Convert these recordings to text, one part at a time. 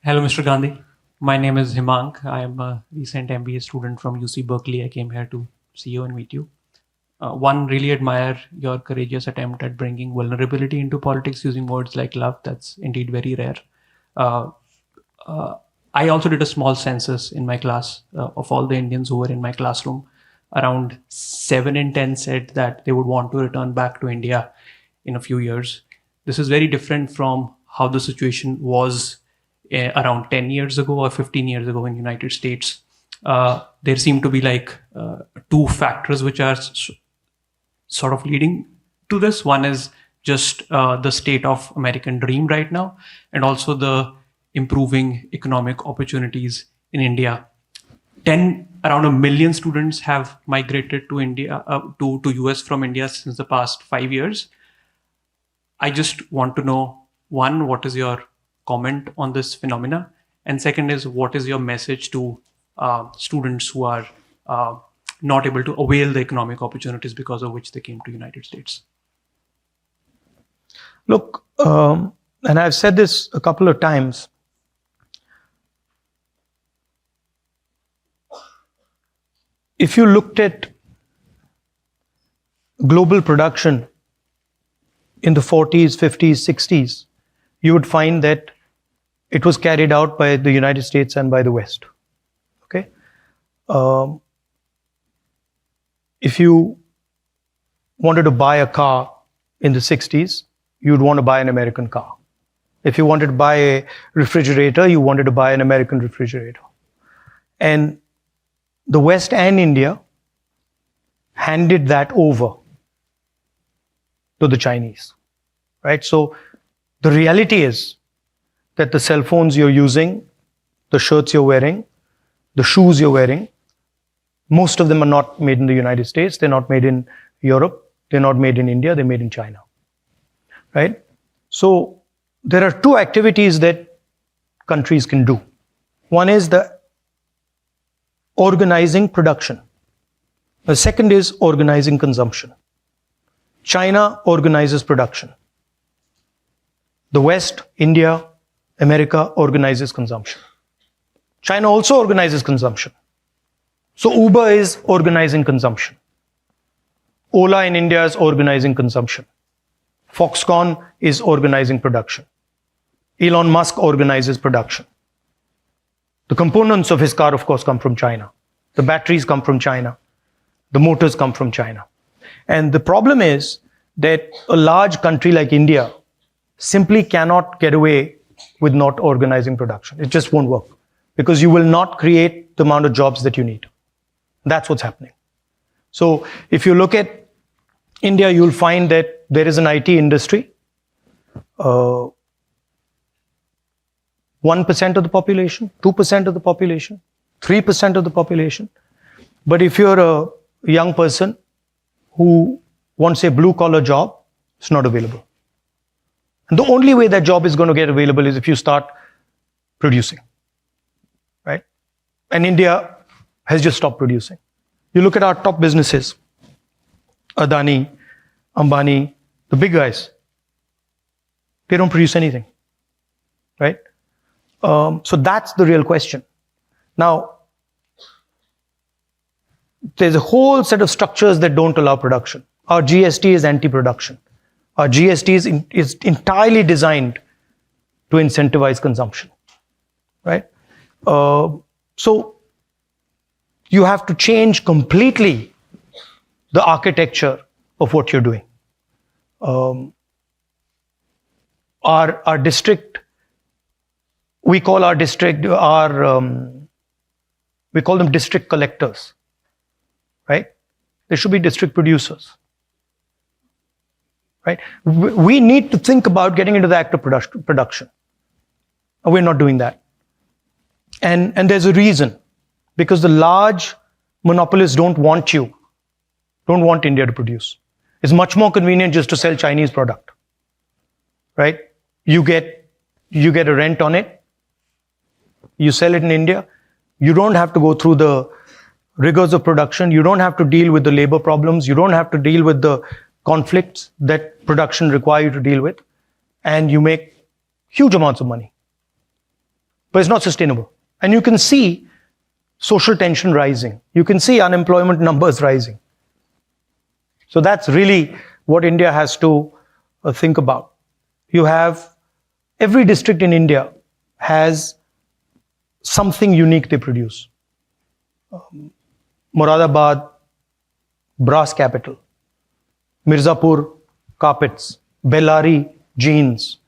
Hello, Mr. Gandhi. My name is Himank. I am a recent MBA student from UC Berkeley. I came here to see you and meet you. One, really admire your courageous attempt at bringing vulnerability into politics using words like love. That's indeed very rare. Uh, uh, I also did a small census in my class of all the Indians who were in my classroom. Around 7 in 10 said that they would want to return back to India in a few years. This is very different from how the situation was around 10 years ago or 15 years ago in the United States. There seem to be two factors which are sort of leading to this. One is just the state of American dream right now, and also the improving economic opportunities in India. Around 1 million students have migrated to India, to US from India since the past 5 years. I just want to know, one, what is your comment on this phenomena? And second is, what is your message to students who are not able to avail the economic opportunities because of which they came to United States? Look, and I've said this a couple of times, if you looked at global production in the 40s, 50s, 60s, you would find that it was carried out by the United States and by the West. Okay? If you wanted to buy a car in the 60s, you'd want to buy an American car. If you wanted to buy a refrigerator, you wanted to buy an American refrigerator. And the West and India handed that over to the Chinese, right? So the reality is that the cell phones you're using, the shirts you're wearing, the shoes you're wearing, most of them are not made in the United States. They're not made in Europe. They're not made in India. They're made in China, right? So there are two activities that countries can do. One is the organizing production. The second is organizing consumption. China organizes production. The West, India, America organizes consumption. China also organizes consumption. So Uber is organizing consumption. Ola in India is organizing consumption. Foxconn is organizing production. Elon Musk organizes production. The components of his car, of course, come from China. The batteries come from China. The motors come from China. And the problem is that a large country like India simply cannot get away with not organizing production. It just won't work because you will not create the amount of jobs that you need. That's what's happening. So if you look at India, you'll find that there is an IT industry. 1% of the population, 2% of the population, 3% of the population. But if you're a young person who wants a blue-collar job, it's not available. And the only way that job is going to get available is if you start producing, right? And India has just stopped producing. You look at our top businesses, Adani, Ambani, the big guys, they don't produce anything, right? So that's the real question. Now, there's a whole set of structures that don't allow production. Our GST is anti-production. Our GST is entirely designed to incentivize consumption, right? So you have to change completely the architecture of what you're doing. Our district, we call our district, we call them district collectors, right? They should be district producers, right? We need to think about getting into the act of production. We're not doing that. And there's a reason, because the large monopolists don't want India to produce. It's much more convenient just to sell Chinese product, right? You get a rent on it. You sell it in India. You don't have to go through the rigors of production. You don't have to deal with the labor problems. You don't have to deal with the conflicts that production require you to deal with. And you make huge amounts of money. but it's not sustainable. And you can see social tension rising. You can see unemployment numbers rising. So that's really what India has to think about. You have every district in India has something unique they produce. Moradabad, brass capital. Mirzapur, carpets. Bellari, jeans.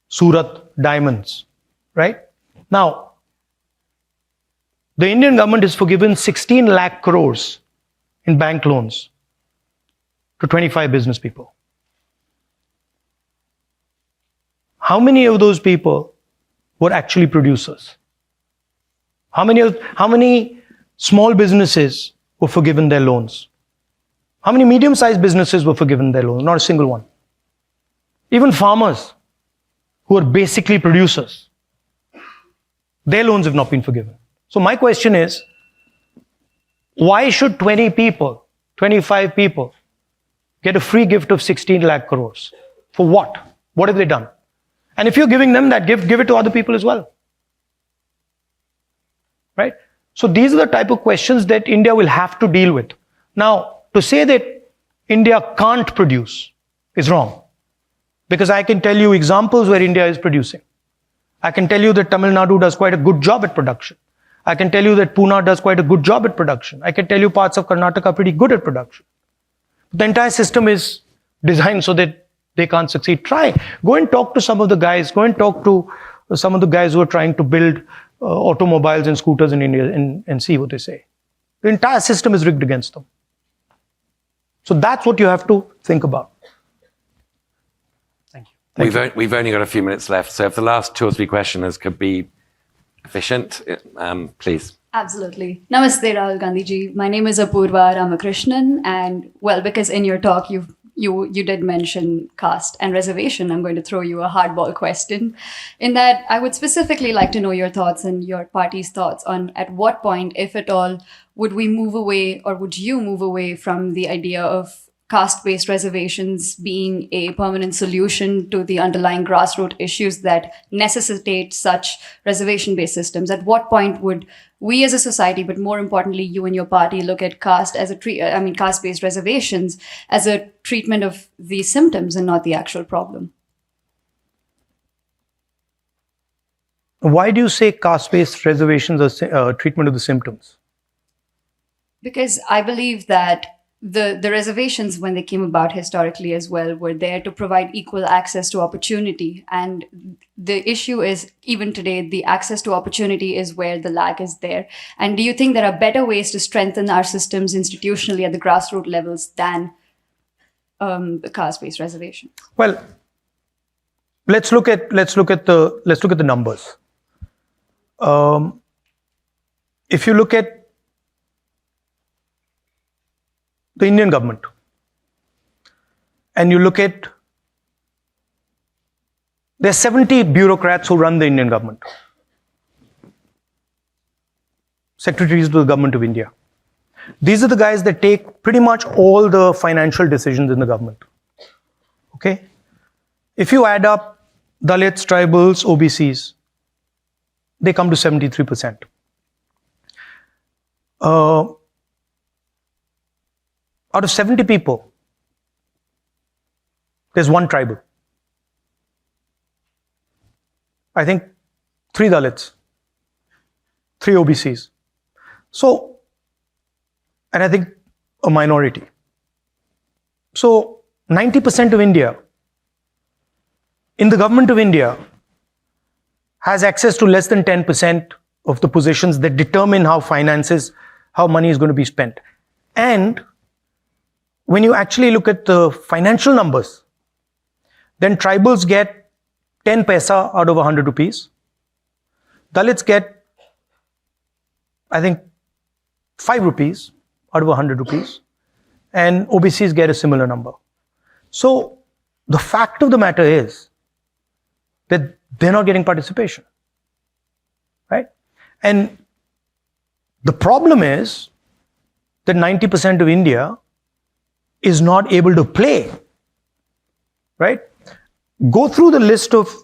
Surat, diamonds. Right? Now, the Indian government has forgiven 16 lakh crores in bank loans to 25 business people. How many of those people were actually producers? How many small businesses were forgiven their loans? How many medium-sized businesses were forgiven their loans? Not a single one. Even farmers who are basically producers, their loans have not been forgiven. So my question is, why should 20 people, 25 people get a free gift of 16 lakh crores? For what? What have they done? And if you're giving them that gift, give it to other people as well. Right? So these are the type of questions that India will have to deal with. Now, to say that India can't produce is wrong. Because I can tell you examples where India is producing. I can tell you that Tamil Nadu does quite a good job at production. I can tell you that Pune does quite a good job at production. I can tell you parts of Karnataka are pretty good at production. The entire system is designed so that they can't succeed. Try. Go and talk to some of the guys. Go and talk to some of the guys who are trying to build automobiles and scooters in India and see what they say. The entire system is rigged against them. So that's what you have to think about. Thank you. We've only got a few minutes left. So if the last 2 or 3 questioners could be efficient, please. Absolutely. Namaste, Rahul Gandhi ji. My name is Apurva Ramakrishnan, and well, because in your talk you did mention caste and reservation, I'm going to throw you a hardball question. In that, I would specifically like to know your thoughts and your party's thoughts on at what point, if at all, would we move away, or would you move away from the idea of caste-based reservations being a permanent solution to the underlying grassroots issues that necessitate such reservation-based systems? At what point would we as a society, but more importantly, you and your party, look at caste-based reservations as a treatment of the symptoms and not the actual problem? Why do you say caste-based reservations are treatment of the symptoms? Because I believe that the reservations, when they came about historically as well, were there to provide equal access to opportunity. And the issue is, even today, the access to opportunity is where the lag is there. And do you think there are better ways to strengthen our systems institutionally at the grassroots levels than the caste-based reservation? Well, let's look at the numbers. If you look at the Indian government, and you look at, there are 70 bureaucrats who run the Indian government. Secretaries to the government of India. These are the guys that take pretty much all the financial decisions in the government. Okay? If you add up Dalits, tribals, OBCs, they come to 73%. Out of 70 people, there's one tribal. I think 3 Dalits, 3 OBCs. So, and I think a minority. So, 90% of India, in the government of India, has access to less than 10% of the positions that determine how money is going to be spent. And when you actually look at the financial numbers, then tribals get 10 paisa out of 100 rupees. Dalits get, I think, 5 rupees out of 100 rupees. And OBCs get a similar number. So the fact of the matter is that they're not getting participation. Right? And the problem is that 90% of India is not able to play, right? Go through the list of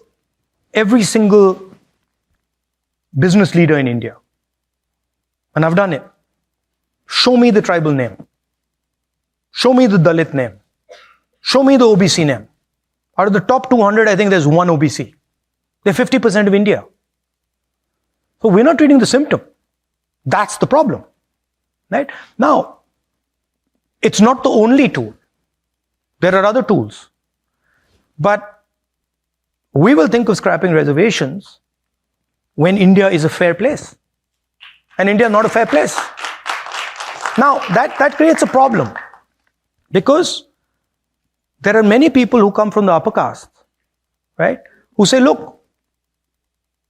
every single business leader in India. And I've done it. Show me the tribal name. Show me the Dalit name. Show me the OBC name. Out of the top 200, I think there's one OBC. They're 50% of India. So we're not treating the symptom. That's the problem. Right? Now, it's not the only tool. There are other tools. But we will think of scrapping reservations when India is a fair place. And India is not a fair place. Now, that creates a problem. Because there are many people who come from the upper caste, right? Who say, look,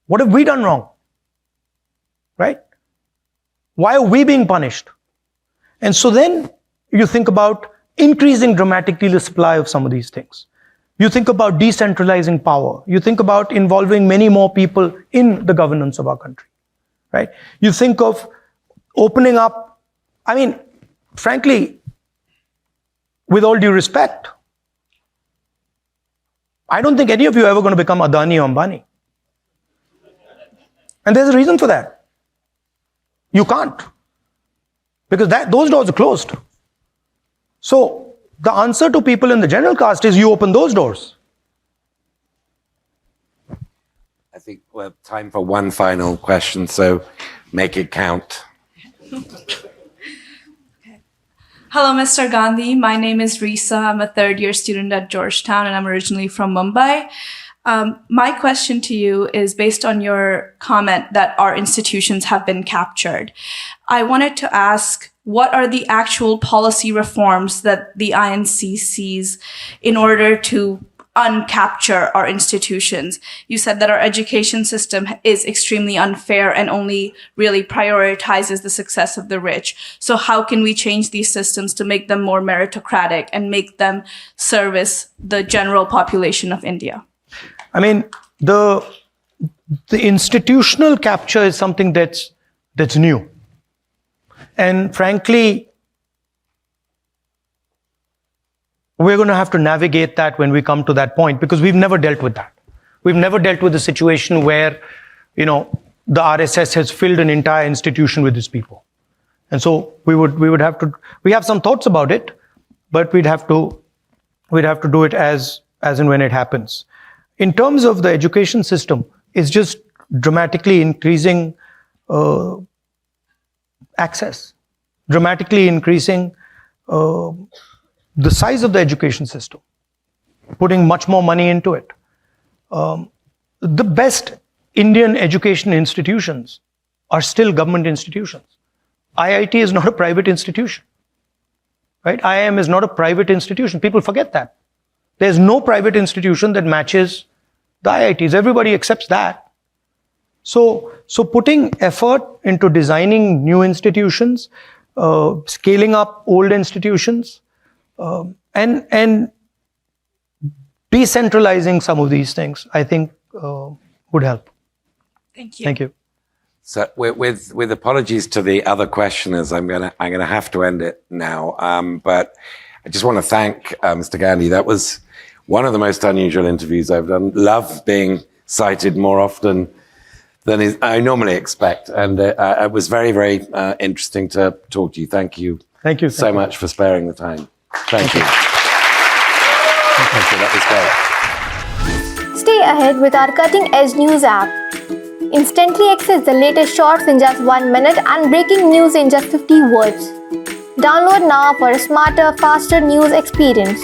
what have we done wrong? Right? Why are we being punished? And so then you think about increasing dramatically the supply of some of these things. You think about decentralizing power. You think about involving many more people in the governance of our country, right? You think of opening up, I mean, frankly, with all due respect, I don't think any of you are ever going to become Adani or Ambani. And there's a reason for that. You can't. Because those doors are closed. So the answer to people in the general caste is you open those doors. I think we have time for one final question, so make it count. Hello, Mr. Gandhi. My name is Risa. I'm a third-year student at Georgetown, and I'm originally from Mumbai. My question to you is based on your comment that our institutions have been captured. I wanted to ask, what are the actual policy reforms that the INC sees in order to uncapture our institutions? You said that our education system is extremely unfair and only really prioritizes the success of the rich. So how can we change these systems to make them more meritocratic and make them service the general population of India? I mean, the institutional capture is something that's new. And frankly, we're going to have to navigate that when we come to that point, because we've never dealt with that. We've never dealt with a situation where, the RSS has filled an entire institution with its people. And so we have some thoughts about it, but we'd have to do it as and when it happens. In terms of the education system, it's just dramatically increasing access, dramatically increasing the size of the education system, putting much more money into it. The best Indian education institutions are still government institutions. IIT is not a private institution, right? IIM is not a private institution. People forget that. There's no private institution that matches the IITs. Everybody accepts that. So putting effort into designing new institutions, scaling up old institutions, and decentralizing some of these things, I think would help. Thank you. Thank you. So with apologies to the other questioners, I'm gonna have to end it now. But I just want to thank Mr. Gandhi. That was one of the most unusual interviews I've done. Love being cited more often than I normally expect, and it was very, very interesting to talk to you. Thank you. Thank you so much for sparing the time. Thank you. Thank you. That was great. Stay ahead with our cutting-edge news app. Instantly access the latest shorts in just 1 minute and breaking news in just 50 words. Download now for a smarter, faster news experience.